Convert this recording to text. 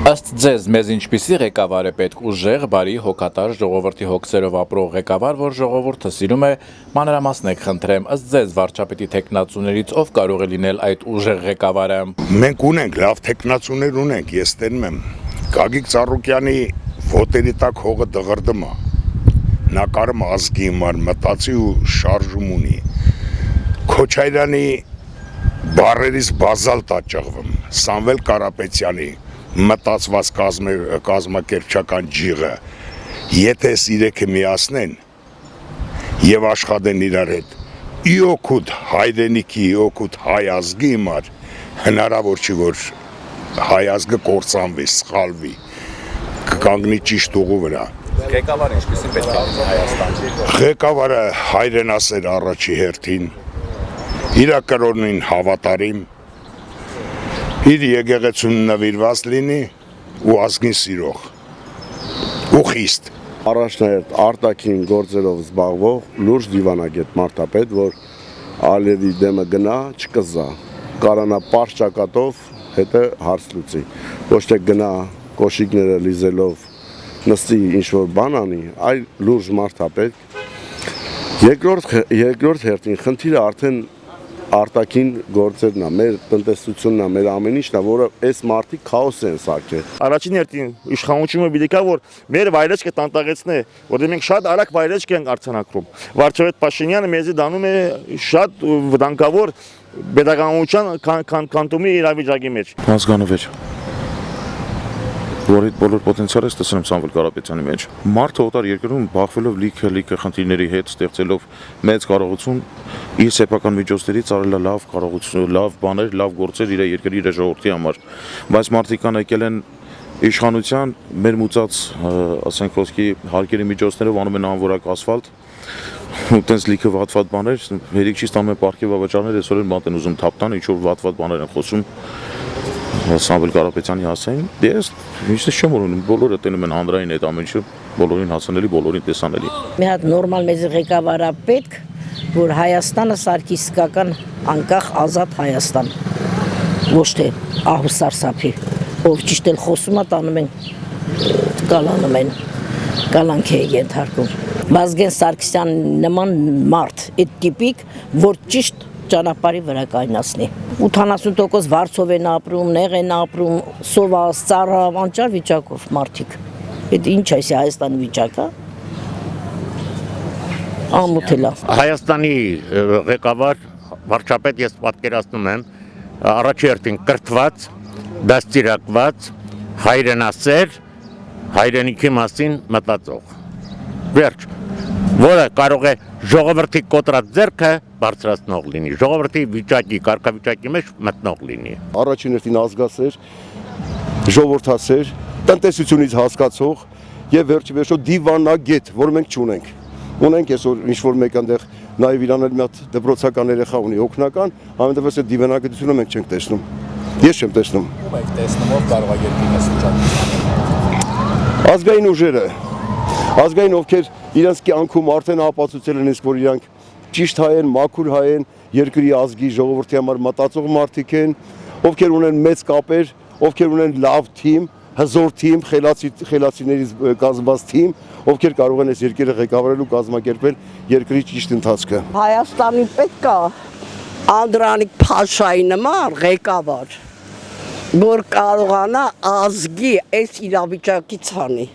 Ըստ ձեզ, մեզ ինչպիսի ղեկավար է պետք ուժեղ, բարի, հոգատար, ժողովրդի հոգսերով ապրող ղեկավար, որ ժողովուրդը սիրում է, մանրամասնեք խնդրեմ, ըստ ձեզ վարչապետի թեկնածուներից ով կարող է լինել այդ ուժեղ ղեկավարը։ Մենք ունենք, լավ թեկնածուներ ունենք, ես տենում եմ, Գագիկ Ծառուկյանի ոտերի տակ հողը դղրդում է, նա կարում ազգի համար մտածի ու շարժում ունի, Քոչարյանի բարերից բազալտ աճղվում, Սամվել Կարապետյանի մտածված կազմակերպչական ջիղը, եթե իրեքը միացնեն և աշխատեն իրար հետ, իօքուտ հայրենիքի, իօքուտ հայ ազգի համար հնարավոր չի, որ հայ ազգը կործանվի, սխալվի, կկանգնի ճիշտ ուղու վրա։ Ղեկավարը ինչպիսի պետք է լինի Հայաստանի։ Ղեկավարը հայրենասեր առաջի հերթին, իր կրոնին հավատարիմ, իր եկեղեցուն նվիրված լինի ու ազգին սիրող ու խիստ։ Առաջնահերթ արտաքին գործերով զբաղվող լուրջ դիվանագետ մարդապետ, որ Ալիևի դեմը գնա, չկզա, կարանա պարզ ճակատով հետը հարց լուծի, ոչ թե գնա կոշիկները լիզելով նստի ինչ-որ բան անի, այլ լուրջ մարդապետ։ Երկրորդ հերթին խնդիրը արդեն արտաքին գործերն է, մեր տնտեսությունն է, մեր ամեն ինչն է, որը այս մարդիկ քաոս են սարքել։ Առաջին հերթին իշխանությունը պիտի կա, որ մեր վայրեջքը տանտաղեցնի, որտեղ մենք շատ արագ վայրեջք ենք արձանագրում։ Վարչապետ Փաշինյանը մեզի դանում է շատ վտանգավոր pedagogical քանտումի իրավիճակի մեջ։ Ազգանվեր, որի բոլոր պոտենցիալը ստացնում Սամվել Կարապետյանի մեջ։ Մարդը օտար երկրում բախվելով լիքը խնդիրների հետ, ստեղծելով մեծ կարողություն, իր սեփական միջոցներից արել է լավ կարողություն, լավ բաներ, լավ գործեր իր երկրի, իր ժողովրդի համար։ Բայց մարդիկ կան եկել են իշխանության, մեր մուծած, ասենք ոսկի հարկերի միջոցներով անում են անորակ ասֆալտ, ու տենց լիքը վատ բաներ, հերիք չի ստանում են պարքև ավաճարներ, այսօր են բան են ուզում թափտան, ինչ-որ վատ բաներ են խոսում Սամվել Կարապետյանի հասային, ես միշտ չեմ ունում, բոլորը տենում են հանրային այդ ամեն ինչը, բոլորին հասանելի, բոլորին տեսանելի։ Մի հատ նորմալ մեծ ղեկավար պետք, որ Հայաստանը սարքի իսկական անկախ ազատ Հայաստան, ոչ թե ահու սարսափի, ով ճիշտ էլ խոսում է, տանում են, կալանում են, կալանք է ենթարկում։ Վազգեն Սարգսյան նման մարդ, այդ տիպիկ, որ ճիշտ ճանապարհի վրա կայնացնի։ 80% վարձով են ապրում, նեղ են ապրում, սոված, ծառա, անճար վիճակով մարդիկ։ Այդ ինչ է Հայաստանի վիճակը։ Ամոթելա։ Հայաստանի ղեկավար վարչապետ ես պատկերացնում եմ առաջի հերթին կրթված, դաստիարակված, հայրենասեր, հայրենիքի մասին մտածող։ Վերջ, որը կարող է ժողովրդի կոտրած ձեռքը բարձրացնող լինի, ժողովրդի վիճակի, կարգավիճակի մեջ մտնող լինի։ Առաջին հերթին ազգասեր, ժողովրդասեր, տնտեսությունից հասկացող եւ վերջիվերջո դիվանագետ, որ մենք չունենք։ Ունենք այսօր ինչ-որ մեկ այնտեղ նաեւ իրանել մի հատ դպրոցական երեխա ունի օգնական, ամենտեղս այդ դիվանագետությունը մենք չենք տեսնում։ Ես չեմ տեսնում։ Ով եք տեսնում, ով կարող է երկրին ասուճան։ Ազգային ուժերը, ազգային ովքեր իրենց կյանքում արդեն ապացուցել են, որ իրանք ճիշտ հայ են, մաքուր հայ են, երկրի ազգի ժողովրդի համար մտածող մարդիկ են, ովքեր ունեն մեծ կապեր, ովքեր ունեն լավ թիմ, հզոր թիմ, խելացիներից կազմված թիմ, ովքեր կարող են այս երկիրը ղեկավարել ու կազմակերպել երկրի ճիշտ ընթացքը։ Հայաստանի պետք է Անդրանիկ Փաշայի նման ղեկավար, որ կարողանա ազգի այս իրավիճակից հանի։